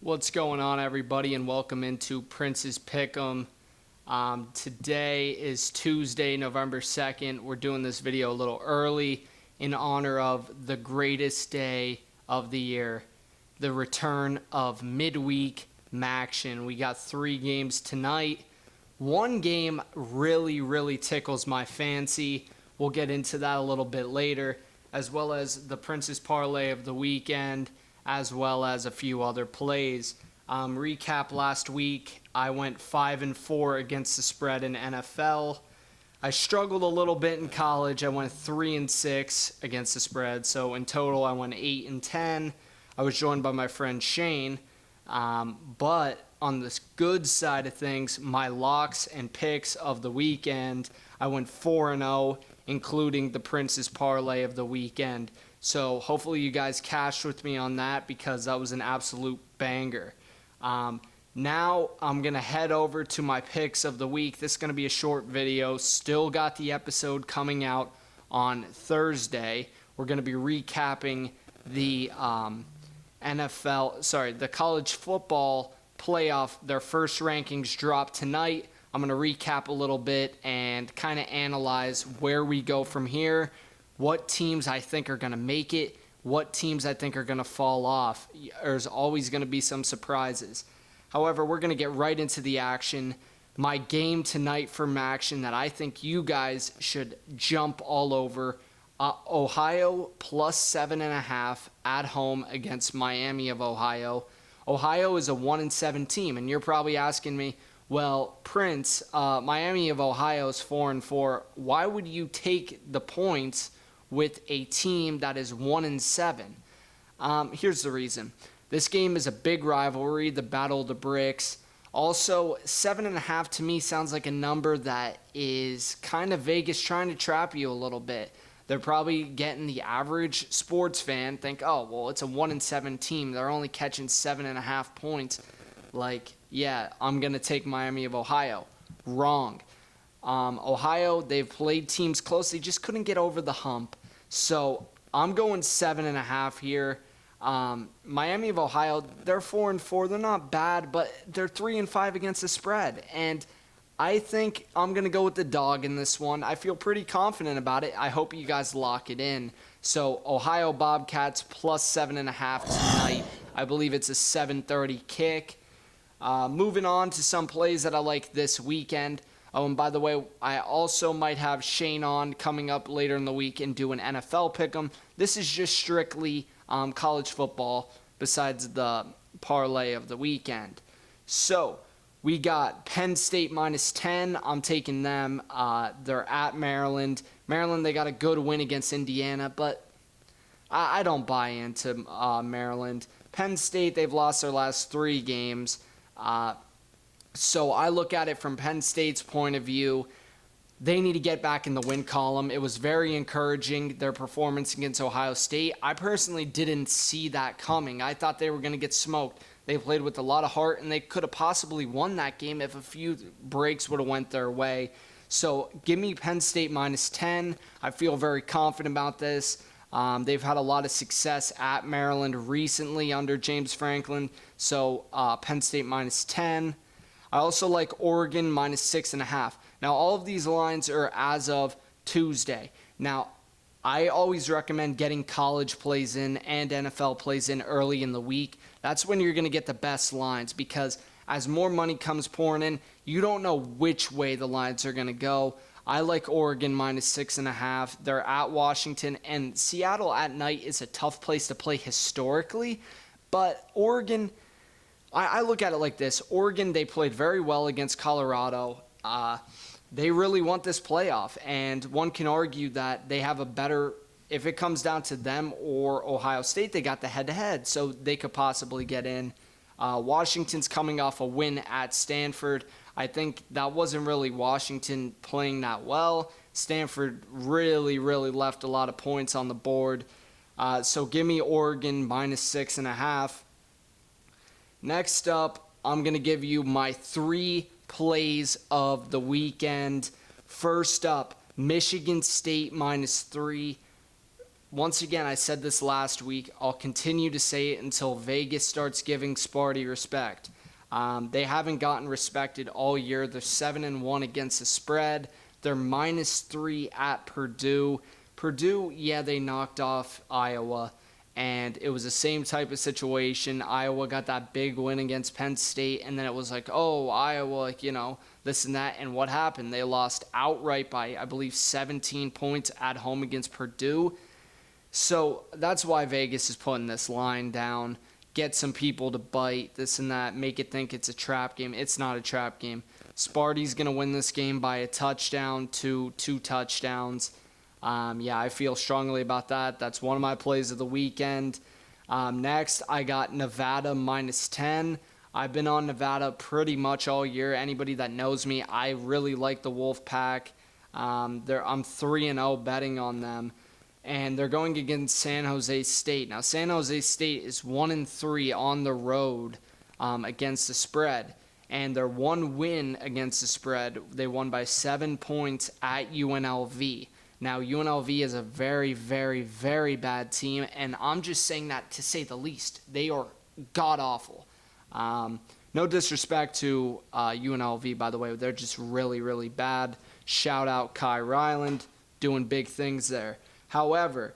What's going on, everybody, and welcome into Prince's Pick'em. Today is Tuesday, November 2nd. We're doing this video a little early in honor of the greatest day of the year, the return of midweek Maction. We got 3 games tonight. One game really tickles my fancy. We'll get into that a little bit later, as well as the Prince's Parlay of the weekend, as well as a few other plays. Recap last week, I went 5-4 against the spread in NFL. I struggled a little bit in college. I went 3-6 against the spread. So in total, I went 8-10. I was joined by my friend Shane. But on the good side of things, my locks and picks of the weekend, I went 4-0, including the Prince's Parlay of the weekend. So hopefully you guys cashed with me on that, because that was an absolute banger. Now I'm going to head over to my picks of the week. This is going to be a short video. Still got the episode coming out on Thursday. We're going to be recapping the the college football playoff. Their first rankings drop tonight. I'm going to recap a little bit and kind of analyze where we go from here, what teams I think are going to make it, what teams I think are going to fall off. There's always going to be some surprises. However, we're going to get right into the action. My game tonight for Maction that I think you guys should jump all over, Ohio plus 7.5 at home against Miami of Ohio. Ohio is a 1-7 team, and you're probably asking me, well, Prince, Miami of Ohio is 4-4. Why would you take the points with a team that is 1-7? Here's the reason. This game is a big rivalry, the Battle of the Bricks. Also, 7.5 to me sounds like a number that is kind of Vegas trying to trap you a little bit. They're probably getting the average sports fan think, oh, well, it's a 1-7 team. They're only catching 7.5 points. Like, yeah, I'm going to take Miami of Ohio. Wrong. Ohio, they've played teams close. They just couldn't get over the hump. So I'm going 7.5 here. Miami of Ohio, they're 4-4. They're not bad, but they're 3-5 against the spread. And I think I'm going to go with the dog in this one. I feel pretty confident about it. I hope you guys lock it in. So Ohio Bobcats plus 7.5 tonight. I believe it's a 7:30 kick. Moving on to some plays that I like this weekend. Oh, and by the way, I also might have Shane on coming up later in the week and do an NFL pick'em. This is just strictly college football besides the parlay of the weekend. So we got Penn State minus 10. I'm taking them. They're at Maryland. Maryland, they got a good win against Indiana, but I don't buy into Maryland. Penn State, they've lost their last 3 games. So I look at it from Penn State's point of view. They need to get back in the win column. It was very encouraging, their performance against Ohio State. I personally didn't see that coming. I thought they were going to get smoked. They played with a lot of heart, and they could have possibly won that game if a few breaks would have went their way. So give me Penn State minus 10. I feel very confident about this. They've had a lot of success at Maryland recently under James Franklin. So Penn State minus 10. I also like Oregon minus 6.5. Now, all of these lines are as of Tuesday. Now, I always recommend getting college plays in and NFL plays in early in the week. That's when you're going to get the best lines, because as more money comes pouring in, you don't know which way the lines are going to go. I like Oregon minus 6.5. They're at Washington, and Seattle at night is a tough place to play historically. But Oregon, I look at it like this. Oregon, they played very well against Colorado. They really want this playoff, and one can argue that they have a better, if it comes down to them or Ohio State, they got the head-to-head, so they could possibly get in. Washington's coming off a win at Stanford. I think that wasn't really Washington playing that well. Stanford really left a lot of points on the board. So give me Oregon minus 6.5. Next up, I'm going to give you my 3 plays of the weekend. First up, Michigan State minus 3. once again, I said this last week. I'll continue to say it until Vegas starts giving Sparty respect. They haven't gotten respected all year. They're 7-1 against the spread. They're -3 at Purdue. Purdue, yeah, they knocked off Iowa, and it was the same type of situation. Iowa got that big win against Penn State, and then it was like, oh, Iowa, this and that. And what happened? They lost outright by, I believe, 17 points at home against Purdue. So that's why Vegas is putting this line down. Get some people to bite, this and that, make it think it's a trap game. It's not a trap game. Sparty's going to win this game by a touchdown to 2 touchdowns. I feel strongly about that. That's one of my plays of the weekend. Next, I got Nevada -10. I've been on Nevada pretty much all year. Anybody that knows me, I really like the Wolfpack. I'm 3-0 betting on them. And they're going against San Jose State. Now, San Jose State is 1-3 on the road against the spread. And their one win against the spread, they won by 7 points at UNLV. Now, UNLV is a very, very, very bad team, and I'm just saying that to say the least. They are god-awful. No disrespect to UNLV, by the way. They're just really, really bad. Shout out Kai Ryland, doing big things there. However,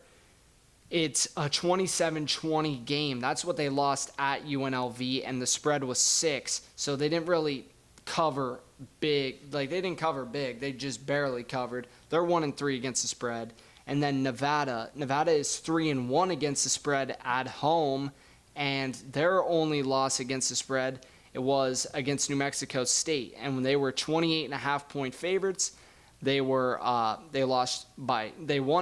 it's a 27-20 game. That's what they lost at UNLV, and the spread was 6. So they didn't really cover big. They didn't cover big. They just barely covered. They're 1-3 against the spread. And then Nevada is 3-1 against the spread at home, and their only loss against the spread, it was against New Mexico State. And when they were 28.5-point favorites, they won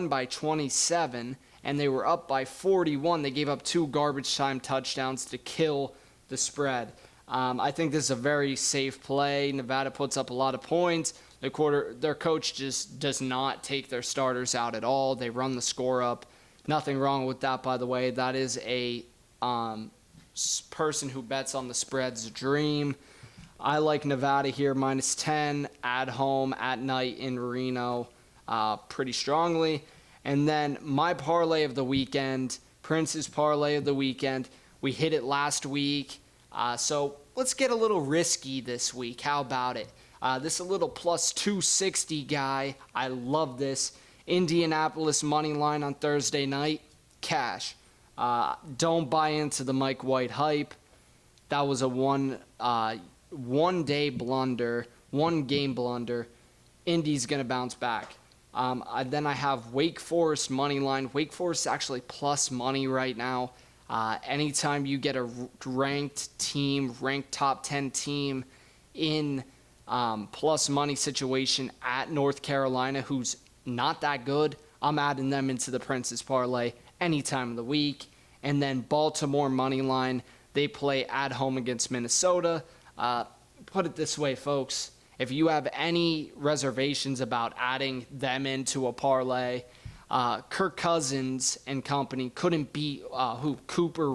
by 27, and they were up by 41. They gave up 2 garbage time touchdowns to kill the spread. I think this is a very safe play. Nevada puts up a lot of points. Their coach just does not take their starters out at all. They run the score up. Nothing wrong with that, by the way. That is a person who bets on the spread's dream. I like Nevada here, -10 at home at night in Reno, pretty strongly. And then my parlay of the weekend, Prince's parlay of the weekend. We hit it last week, so let's get a little risky this week. How about it? This is a little +260 guy. I love this. Indianapolis Moneyline on Thursday night. Cash. Don't buy into the Mike White hype. That was a one-day blunder, one-game blunder. Indy's going to bounce back. Then I have Wake Forest Moneyline. Wake Forest is actually plus money right now. Anytime you get a ranked team, ranked top 10 team in plus money situation at North Carolina, who's not that good, I'm adding them into the Prince's parlay any time of the week. And then Baltimore Moneyline, they play at home against Minnesota. Put it this way, folks. If you have any reservations about adding them into a parlay, Kirk Cousins and company couldn't beat Connor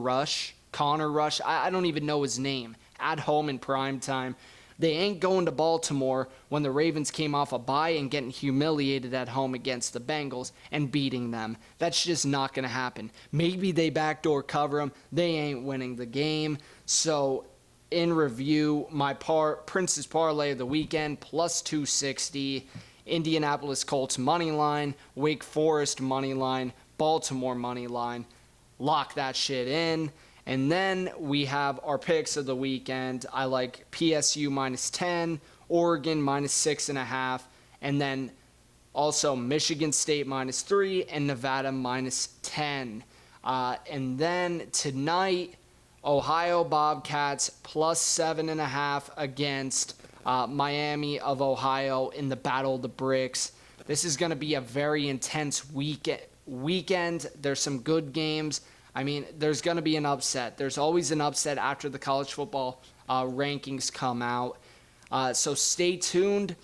Rush. I don't even know his name. At home in prime time. They ain't going to Baltimore when the Ravens came off a bye and getting humiliated at home against the Bengals and beating them. That's just not going to happen. Maybe they backdoor cover them. They ain't winning the game. So, in review, my Prince's parlay of the weekend, +260. Indianapolis Colts money line, Wake Forest money line, Baltimore money line. Lock that shit in. And then we have our picks of the weekend. I like PSU -10, Oregon -6.5, and then also Michigan State -3 and Nevada -10. And then tonight, Ohio Bobcats +7.5 against Miami of Ohio in the Battle of the Bricks. This is going to be a very intense weekend. There's some good games. I mean, there's going to be an upset. There's always an upset after the college football rankings come out. So stay tuned.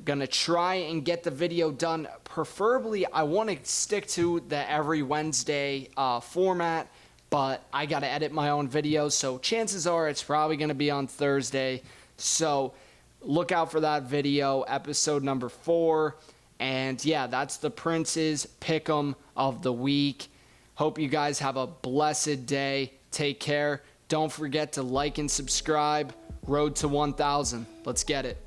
Going to try and get the video done. Preferably, I want to stick to the every Wednesday format, but I got to edit my own videos. So chances are it's probably going to be on Thursday. So look out for that video, episode number 4. And yeah, that's the Prince's Pick'em of the week. Hope you guys have a blessed day. Take care. Don't forget to like and subscribe. Road to 1,000. Let's get it.